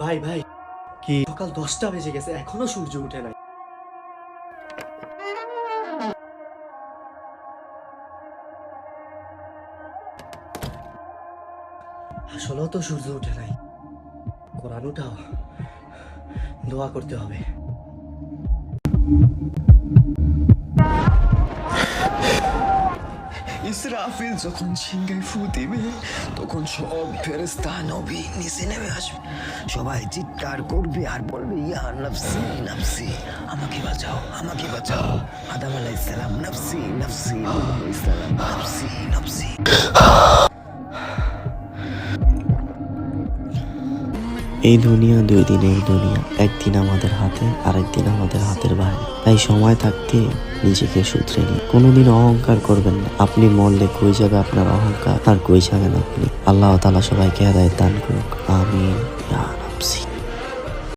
ভাই ভাই, কি সকাল 10টা বেজে গেছে, এখনো সূর্য উঠে নাই। আসলেও তো সূর্য উঠে নাই। কোরআন উঠাও, দোয়া করতে হবে। ইসরাফিল যখন সিংহায় ফু দিবে তখন সব ফেরেশতা নবী নিচে নেমে আসবে, সবাই চিৎকার করবে আর বলবে ইয়া নফসি নফসি, আমাকে বাঁচাও আমাকে বাঁচাও। আদম আলাইহিস সালাম নফসি নফসি, নূহ আলাইহিস সালাম নফসি নফসি। এই দুনিয়া 2 দিনের দুনিয়া, একদিন আমাদের হাতে আর একদিন আমাদের হাতের বাইরে। তাই সময় থাকতে নিজেকে শুধরে নিন। কোনোদিন অহংকার করবেন না। আপনি মরলে কই যাবে আপনার অহংকার, আর কই যাবেন আপনি। আল্লাহ তাআলা সবাইকে হেদায়েত দান করুক। আমিন।